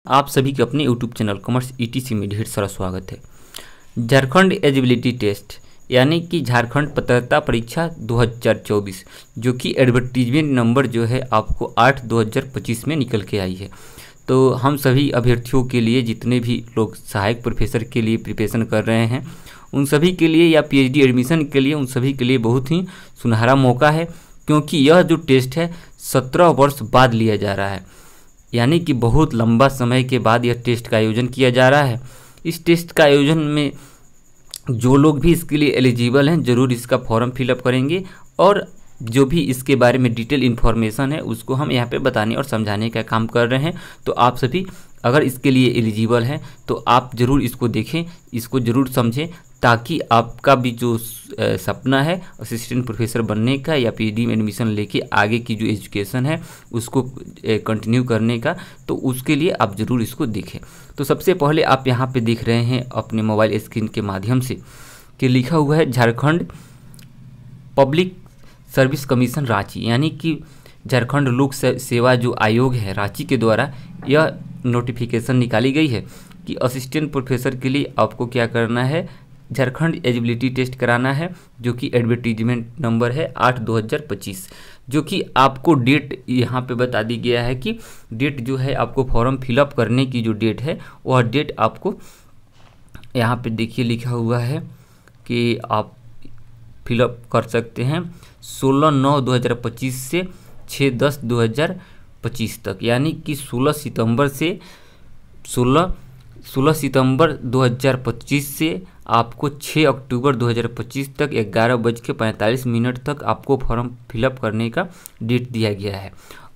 आप सभी के अपने यूट्यूब चैनल कॉमर्स ईटीसी में ढेर सारा स्वागत है। झारखंड एलिजिबिलिटी टेस्ट यानी कि झारखंड पात्रता परीक्षा 2024 जो कि एडवर्टीजमेंट नंबर जो है आपको 8/2025 में निकल के आई है। तो हम सभी अभ्यर्थियों के लिए, जितने भी लोग सहायक प्रोफेसर के लिए प्रिपरेशन कर रहे हैं उन सभी के लिए, या पीएचडी एडमिशन के लिए, उन सभी के लिए बहुत ही सुनहरा मौका है, क्योंकि यह जो टेस्ट है 17 वर्ष बाद लिया जा रहा है। यानी कि बहुत लंबा समय के बाद यह टेस्ट का आयोजन किया जा रहा है। इस टेस्ट का आयोजन में जो लोग भी इसके लिए एलिजिबल हैं ज़रूर इसका फॉर्म फिलअप करेंगे, और जो भी इसके बारे में डिटेल इन्फॉर्मेशन है उसको हम यहाँ पे बताने और समझाने का काम कर रहे हैं। तो आप सभी अगर इसके लिए एलिजिबल हैं तो आप ज़रूर इसको देखें, इसको ज़रूर समझें, ताकि आपका भी जो सपना है असिस्टेंट प्रोफेसर बनने का या पीएचडी में एडमिशन लेके आगे की जो एजुकेशन है उसको कंटिन्यू करने का, तो उसके लिए आप ज़रूर इसको देखें। तो सबसे पहले आप यहाँ पे देख रहे हैं अपने मोबाइल स्क्रीन के माध्यम से कि लिखा हुआ है Jharkhand public service commission Ranchi, यानी कि झारखंड लोक सेवा जो आयोग है रांची के द्वारा यह नोटिफिकेशन निकाली गई है कि असिस्टेंट प्रोफेसर के लिए आपको क्या करना है, झारखंड एलिजिबिलिटी टेस्ट कराना है, जो कि एडवर्टीजमेंट नंबर है 8/2025, जो कि आपको डेट यहाँ पे बता दी गया है कि डेट जो है आपको फॉर्म फिलअप करने की जो डेट है वह डेट आपको यहाँ पे देखिए लिखा हुआ है कि आप फिलअप कर सकते हैं 16/9/2025 से 6/10/2025 तक, यानी कि 16 सितंबर 2025 से आपको 6 अक्टूबर 2025 तक 11:45 तक आपको फॉर्म फिलअप करने का डेट दिया गया है।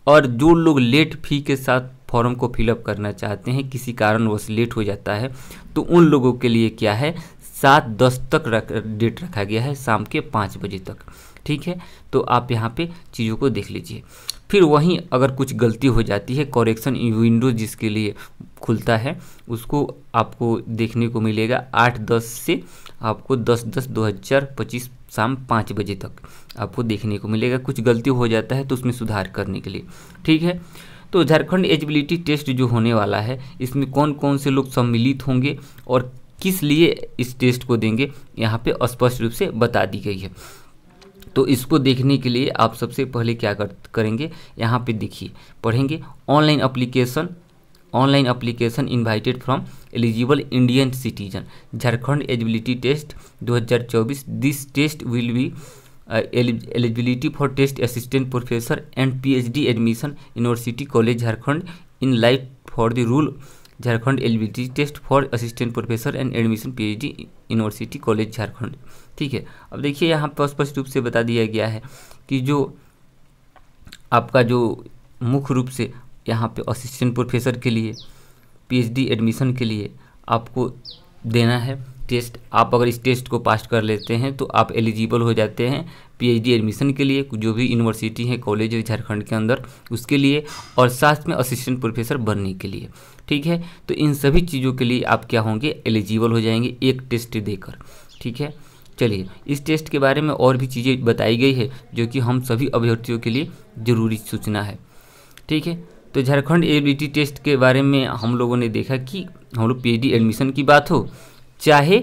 और जो लोग लेट फी के साथ फॉर्म को फिलअप करना चाहते हैं, किसी कारणवश लेट हो जाता है, तो उन लोगों के लिए क्या है 7/10 तक डेट रखा गया है, शाम के 5 बजे तक। ठीक है, तो आप यहाँ पे चीज़ों को देख लीजिए। फिर वहीं अगर कुछ गलती हो जाती है, करेक्शन विंडो जिसके लिए खुलता है उसको आपको देखने को मिलेगा 8/10 से आपको 10/10/2025 शाम 5 बजे तक आपको देखने को मिलेगा। कुछ गलती हो जाता है तो उसमें सुधार करने के लिए। ठीक है, तो झारखंड एलिजिबिलिटी टेस्ट जो होने वाला है इसमें कौन कौन से लोग सम्मिलित होंगे और किस लिए इस टेस्ट को देंगे यहाँ पे स्पष्ट रूप से बता दी गई है। तो इसको देखने के लिए आप सबसे पहले क्या करेंगे, यहाँ पे देखिए पढ़ेंगे online application invited from eligible Indian citizen Jharkhand eligibility test 2024। This test will be eligibility for test assistant professor and PhD admission university college Jharkhand in light for the rule Jharkhand eligibility test for assistant professor and admission PhD university college Jharkhand. ठीक है, अब देखिए यहाँ पर स्पष्ट रूप से बता दिया गया है कि जो आपका जो मुख्य रूप से यहाँ पे असिस्टेंट प्रोफेसर के लिए पीएचडी एडमिशन के लिए आपको देना है टेस्ट। आप अगर इस टेस्ट को पास कर लेते हैं तो आप एलिजिबल हो जाते हैं पीएचडी एडमिशन के लिए, जो भी यूनिवर्सिटी है कॉलेज है झारखंड के अंदर उसके लिए, और साथ में असिस्टेंट प्रोफेसर बनने के लिए। ठीक है, तो इन सभी चीज़ों के लिए आप क्या होंगे, एलिजिबल हो जाएंगे एक टेस्ट देकर। ठीक है, चलिए इस टेस्ट के बारे में और भी चीज़ें बताई गई है जो कि हम सभी अभ्यर्थियों के लिए ज़रूरी सूचना है। ठीक है, तो झारखंड एलिजिबिलिटी टेस्ट के बारे में हम लोगों ने देखा कि हम लोग पीएचडी एडमिशन की बात हो चाहे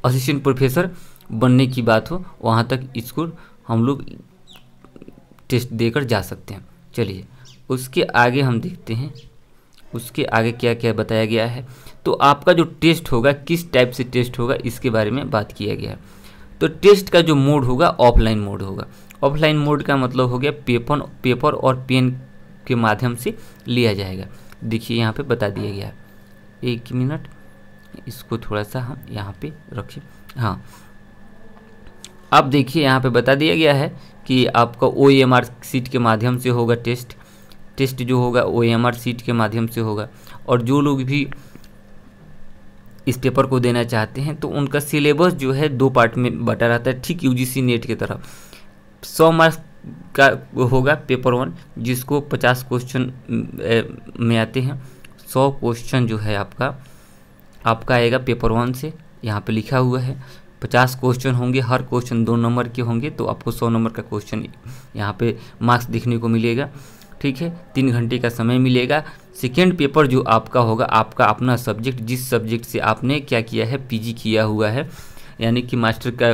असिस्टेंट प्रोफेसर बनने की बात हो, वहाँ तक इसको हम लोग टेस्ट देकर जा सकते हैं। चलिए उसके आगे हम देखते हैं उसके आगे क्या क्या बताया गया है। तो आपका जो टेस्ट होगा किस टाइप से टेस्ट होगा इसके बारे में बात किया गया है। तो टेस्ट का जो मोड होगा ऑफलाइन मोड होगा। ऑफलाइन मोड का मतलब हो गया पेपर और पेन के माध्यम से लिया जाएगा। देखिए यहाँ पे बता दिया गया है, 1 मिनट इसको थोड़ा सा हम यहाँ पे रखें। हाँ, अब देखिए यहाँ पे बता दिया गया है कि आपका OMR सीट के माध्यम से होगा टेस्ट जो होगा OMR सीट के माध्यम से होगा। और जो लोग भी इस पेपर को देना चाहते हैं तो उनका सिलेबस जो है 2 पार्ट में बटा रहता है, ठीक यूजीसी नेट की तरह। 100 मार्क्स का होगा पेपर 1, जिसको 50 क्वेश्चन में आते हैं। 100 क्वेश्चन जो है आपका आएगा पेपर 1 से, यहाँ पे लिखा हुआ है 50 क्वेश्चन होंगे, हर क्वेश्चन 2 नंबर के होंगे, तो आपको 100 नंबर का क्वेश्चन यहाँ पे मार्क्स देखने को मिलेगा। ठीक है, 3 घंटे का समय मिलेगा। सेकेंड पेपर जो आपका होगा, आपका अपना सब्जेक्ट, जिस सब्जेक्ट से आपने क्या किया है, पीजी किया हुआ है, यानी कि मास्टर का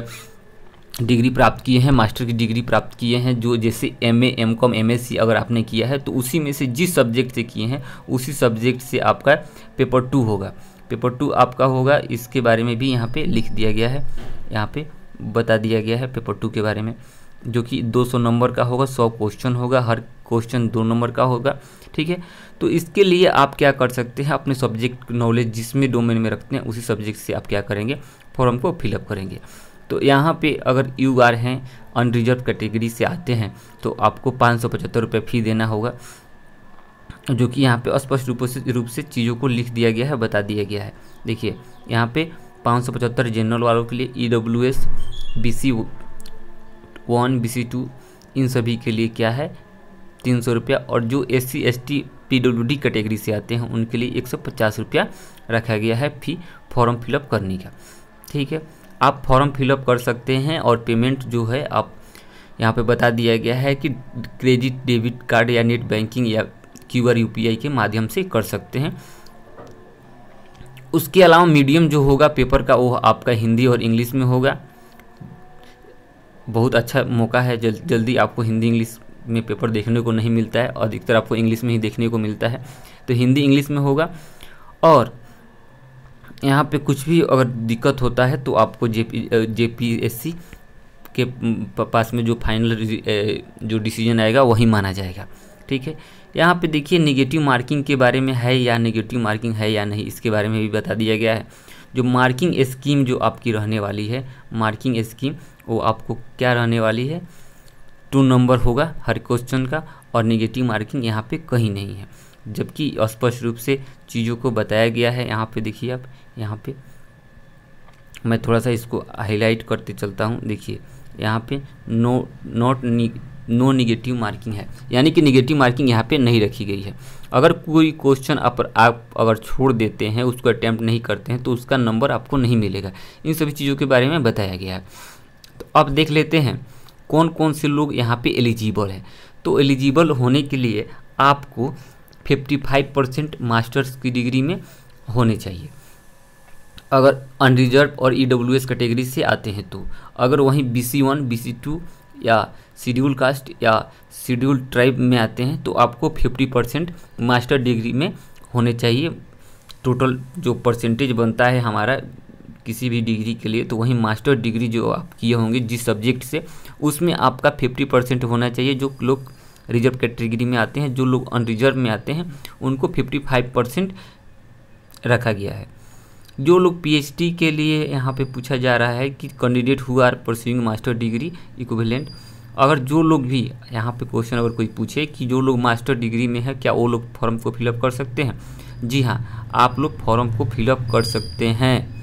डिग्री प्राप्त किए हैं, मास्टर की डिग्री प्राप्त किए हैं, जो जैसे एमए, एमकॉम, एमएससी अगर आपने किया है तो उसी में से जिस सब्जेक्ट से किए हैं उसी सब्जेक्ट से आपका पेपर 2 होगा। पेपर 2 आपका होगा, इसके बारे में भी यहाँ पे लिख दिया गया है, यहाँ पे बता दिया गया है पेपर 2 के बारे में, जो कि 200 नंबर का होगा, 100 क्वेश्चन होगा, हर क्वेश्चन 2 नंबर का होगा। ठीक है, तो इसके लिए आप क्या कर सकते हैं, अपने सब्जेक्ट नॉलेज जिसमें डोमेन में रखते हैं उसी सब्जेक्ट से आप क्या करेंगे, फॉर्म को फिलअप करेंगे। तो यहाँ पे अगर UR हैं, अनरिजर्व कैटेगरी से आते हैं, तो आपको 575 रुपये फ़ी देना होगा, जो कि यहाँ पे स्पष्ट रूप से चीज़ों को लिख दिया गया है, बता दिया गया है। देखिए यहाँ पे 575 जनरल वालों के लिए, EWS, BC1, BC2 इन सभी के लिए क्या है 300 रुपया, और जो SC ST PWD कैटेगरी से आते हैं उनके लिए 150 रुपया रखा गया है फ़ी फॉर्म फिलअप करने का। ठीक है, आप फॉर्म फिलअप कर सकते हैं, और पेमेंट जो है आप यहाँ पे बता दिया गया है कि क्रेडिट डेबिट कार्ड या नेट बैंकिंग या QR UPI के माध्यम से कर सकते हैं। उसके अलावा मीडियम जो होगा पेपर का, वो आपका हिंदी और इंग्लिश में होगा। बहुत अच्छा मौका है, जल्दी आपको हिंदी इंग्लिश में पेपर देखने को नहीं मिलता है, अधिकतर आपको इंग्लिश में ही देखने को मिलता है, तो हिंदी इंग्लिश में होगा। और यहाँ पे कुछ भी अगर दिक्कत होता है तो आपको JPSC के पास में जो फाइनल जो डिसीजन आएगा वही माना जाएगा। ठीक है, यहाँ पे देखिए नेगेटिव मार्किंग के बारे में है, या नेगेटिव मार्किंग है या नहीं, इसके बारे में भी बता दिया गया है। जो मार्किंग स्कीम जो आपकी रहने वाली है, मार्किंग स्कीम वो आपको क्या रहने वाली है, 2 नंबर होगा हर क्वेश्चन का, और नेगेटिव मार्किंग यहाँ पे कहीं नहीं है, जबकि स्पष्ट रूप से चीज़ों को बताया गया है। यहाँ पे देखिए आप, यहाँ पे मैं थोड़ा सा इसको हाईलाइट करते चलता हूँ। देखिए यहाँ पे नो नेगेटिव मार्किंग है, यानी कि नेगेटिव मार्किंग यहाँ पे नहीं रखी गई है। अगर कोई क्वेश्चन आप अगर छोड़ देते हैं, उसको अटैम्प्ट नहीं करते हैं, तो उसका नंबर आपको नहीं मिलेगा। इन सभी चीज़ों के बारे में बताया गया है। तो अब देख लेते हैं कौन कौन से लोग यहाँ पे एलिजिबल हैं। तो एलिजिबल होने के लिए आपको 55% मास्टर्स की डिग्री में होने चाहिए, अगर अनरिजर्व और EWS कैटेगरी से आते हैं तो। अगर वहीं BC1, BC2 या शेड्यूल कास्ट या शेड्यूल ट्राइब में आते हैं तो आपको 50% मास्टर डिग्री में होने चाहिए। टोटल जो परसेंटेज बनता है हमारा किसी भी डिग्री के लिए, तो वहीं मास्टर डिग्री जो आप किए होंगे जिस सब्जेक्ट से, उसमें आपका 50% होना चाहिए। जो लोग रिजर्व कैटेगरी में आते हैं, जो लोग अनरिजर्व में आते हैं, उनको 55% रखा गया है। जो लोग PhD के लिए यहाँ पे पूछा जा रहा है कि candidate who are pursuing master degree equivalent, अगर जो लोग भी यहाँ पे क्वेश्चन अगर कोई पूछे कि जो लोग मास्टर डिग्री में है, क्या वो लोग फॉर्म को फिलअप कर सकते हैं? जी हाँ, आप लोग फॉर्म को फिलअप कर सकते हैं।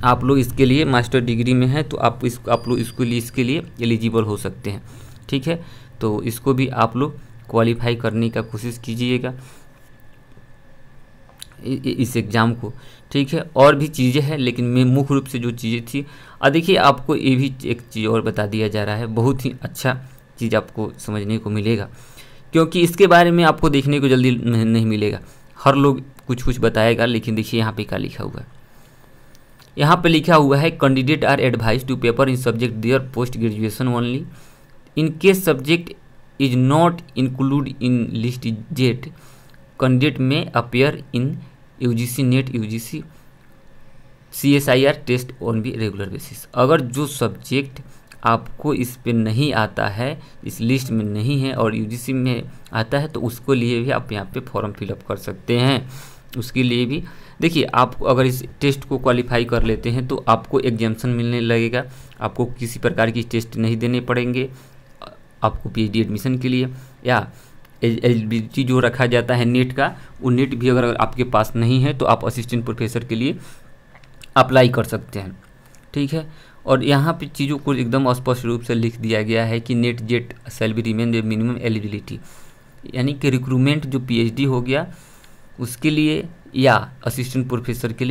आप लोग इसके लिए मास्टर डिग्री में है तो आप लोग इसके लिए एलिजिबल हो सकते हैं। ठीक है, तो इसको भी आप लोग क्वालिफाई करने का कोशिश कीजिएगा इस एग्ज़ाम को। ठीक है, और भी चीज़ें हैं, लेकिन मैं मुख्य रूप से जो चीज़ें थी, देखिए आपको ये भी एक चीज़ और बता दिया जा रहा है, बहुत ही अच्छा चीज़ आपको समझने को मिलेगा, क्योंकि इसके बारे में आपको देखने को जल्दी नहीं मिलेगा। हर लोग कुछ कुछ बताएगा, लेकिन देखिए यहाँ पे क्या लिखा हुआ है। यहाँ पे लिखा हुआ है candidate are advise to paper in subject there post graduation only in case subject is not include in list jet candidate may appear in UGC net UGC CSIR test on be regular basis. अगर जो subject आपको इस पे नहीं आता है, इस list में नहीं है और UGC में आता है, तो उसको लिए भी आप यहाँ पे फॉर्म फिलअप कर सकते हैं। उसके लिए भी देखिए, आप अगर इस टेस्ट को क्वालिफाई कर लेते हैं तो आपको एग्जाम्शन मिलने लगेगा, आपको किसी प्रकार की टेस्ट नहीं देने पड़ेंगे आपको PhD एडमिशन के लिए, या एलिजिबिलिटी जो रखा जाता है नेट का, वो नेट भी अगर आपके पास नहीं है तो आप असिस्टेंट प्रोफेसर के लिए अप्लाई कर सकते हैं। ठीक है, और यहाँ पे चीज़ों को एकदम स्पष्ट रूप से लिख दिया गया है कि net jet shall be remain the minimum eligibility, यानी कि रिक्रूटमेंट जो PhD हो गया उसके लिए या असिस्टेंट प्रोफेसर के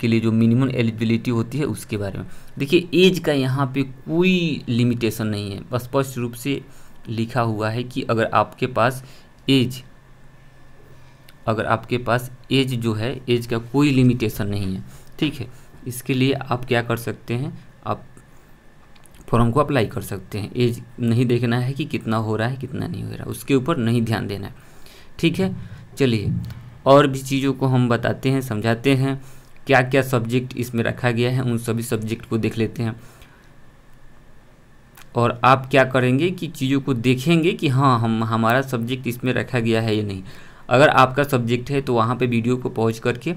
लिए जो मिनिमम एलिजिबिलिटी होती है उसके बारे में। देखिए एज का यहाँ पे कोई लिमिटेशन नहीं है, स्पष्ट रूप से लिखा हुआ है कि अगर आपके पास एज जो है, एज का कोई लिमिटेशन नहीं है, ठीक है। इसके लिए आप क्या कर सकते हैं, आप फॉर्म को अप्लाई कर सकते हैं। एज नहीं देखना है कि कितना हो रहा है कितना नहीं हो रहा, उसके ऊपर नहीं ध्यान देना है, ठीक है। चलिए और भी चीज़ों को हम बताते हैं, समझाते हैं। क्या क्या सब्जेक्ट इसमें रखा गया है, उन सभी सब्जेक्ट को देख लेते हैं। और आप क्या करेंगे कि चीज़ों को देखेंगे कि हाँ हमारा सब्जेक्ट इसमें रखा गया है या नहीं। अगर आपका सब्जेक्ट है तो वहाँ पे वीडियो को पॉज करके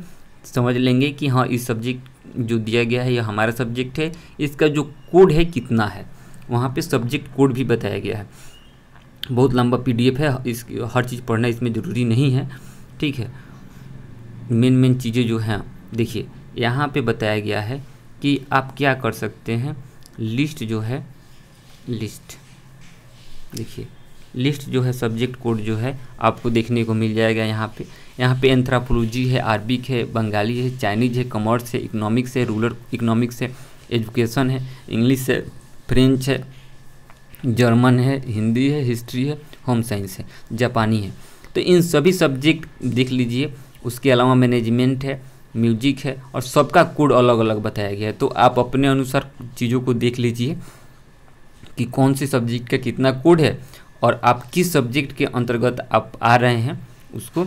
समझ लेंगे कि हाँ इस सब्जेक्ट जो दिया गया है यह हमारा सब्जेक्ट है, इसका जो कोड है कितना है, वहाँ पे सब्जेक्ट कोड भी बताया गया है। बहुत लंबा PDF है, इस हर चीज़ पढ़ना इसमें ज़रूरी नहीं है, ठीक है। मेन चीज़ें जो हैं देखिए यहाँ पे बताया गया है कि आप क्या कर सकते हैं। लिस्ट जो है, लिस्ट देखिए, लिस्ट जो है सब्जेक्ट कोड जो है आपको देखने को मिल जाएगा यहाँ पे एंथ्रोपोलॉजी है, अरबिक है, बंगाली है, चाइनीज है, कॉमर्स है, इकोनॉमिक्स है, रूरल इकोनॉमिक्स है, एजुकेशन है, इंग्लिश है, फ्रेंच है, जर्मन है, हिंदी है, हिस्ट्री है, होम साइंस है, जापानी है। तो इन सभी सब्जेक्ट देख लीजिए। उसके अलावा मैनेजमेंट है, म्यूजिक है, और सबका कोड अलग अलग बताया गया है। तो आप अपने अनुसार चीज़ों को देख लीजिए कि कौन से सब्जेक्ट का कितना कोड है और आप किस सब्जेक्ट के अंतर्गत आप आ रहे हैं, उसको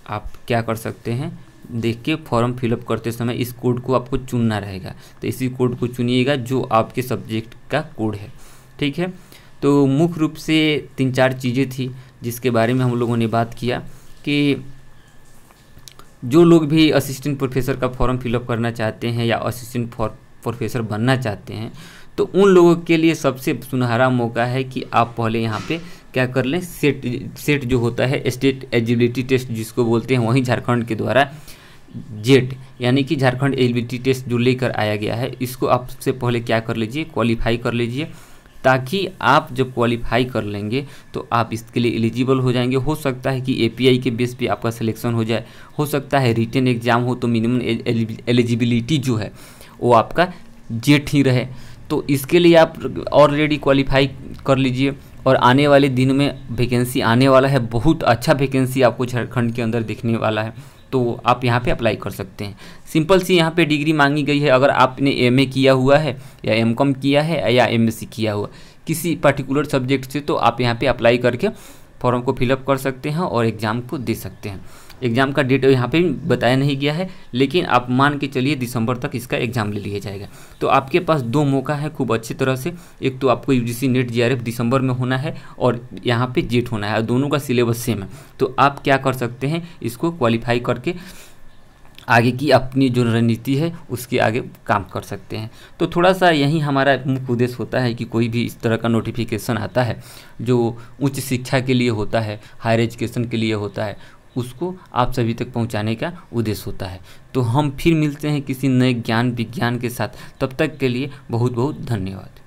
आप क्या कर सकते हैं देख के फॉर्म फिलअप करते समय इस कोड को आपको चुनना रहेगा। तो इसी कोड को चुनिएगा जो आपके सब्जेक्ट का कोड है, ठीक है। तो मुख्य रूप से 3-4 चीज़ें थी जिसके बारे में हम लोगों ने बात किया कि जो लोग भी असिस्टेंट प्रोफेसर का फॉर्म फिलअप करना चाहते हैं या असिस्टेंट प्रोफेसर बनना चाहते हैं, तो उन लोगों के लिए सबसे सुनहरा मौका है कि आप पहले यहाँ पे क्या कर लें, सेट जो होता है स्टेट एलिजिबिलिटी टेस्ट जिसको बोलते हैं, वहीं झारखंड के द्वारा जेट यानी कि झारखंड एलिजिबिलिटी टेस्ट जो लेकर आया गया है, इसको आप सबसे पहले क्या कर लीजिए, क्वालिफाई कर लीजिए, ताकि आप जब क्वालिफाई कर लेंगे तो आप इसके लिए एलिजिबल हो जाएंगे। हो सकता है कि API के बेस पे आपका सिलेक्शन हो जाए, हो सकता है रिटन एग्ज़ाम हो तो मिनिमम एलिजिबिलिटी जो है वो आपका जेट ही रहे। तो इसके लिए आप ऑलरेडी क्वालिफाई कर लीजिए। और आने वाले दिन में वैकेंसी आने वाला है, बहुत अच्छा वैकेंसी आपको झारखंड के अंदर दिखने वाला है, तो आप यहाँ पे अप्लाई कर सकते हैं। सिंपल सी यहाँ पे डिग्री मांगी गई है। अगर आपने MA किया हुआ है या MCOM किया है या MSc किया हुआ किसी पर्टिकुलर सब्जेक्ट से, तो आप यहाँ पे अप्लाई करके फॉर्म को फिलअप कर सकते हैं और एग्ज़ाम को दे सकते हैं। एग्ज़ाम का डेट यहाँ पे बताया नहीं गया है, लेकिन आप मान के चलिए दिसंबर तक इसका एग्ज़ाम ले लिया जाएगा। तो आपके पास 2 मौका है खूब अच्छी तरह से। एक तो आपको UGC नेट JRF दिसंबर में होना है और यहाँ पे जेट होना है, और दोनों का सिलेबस सेम है। तो आप क्या कर सकते हैं, इसको क्वालिफाई करके आगे की अपनी जो रणनीति है उसके आगे काम कर सकते हैं। तो थोड़ा सा यही हमारा मुख्य उद्देश्य होता है कि कोई भी इस तरह का नोटिफिकेशन आता है जो उच्च शिक्षा के लिए होता है, हायर एजुकेशन के लिए होता है, उसको आप सभी तक पहुंचाने का उद्देश्य होता है। तो हम फिर मिलते हैं किसी नए ज्ञान विज्ञान के साथ। तब तक के लिए बहुत बहुत धन्यवाद।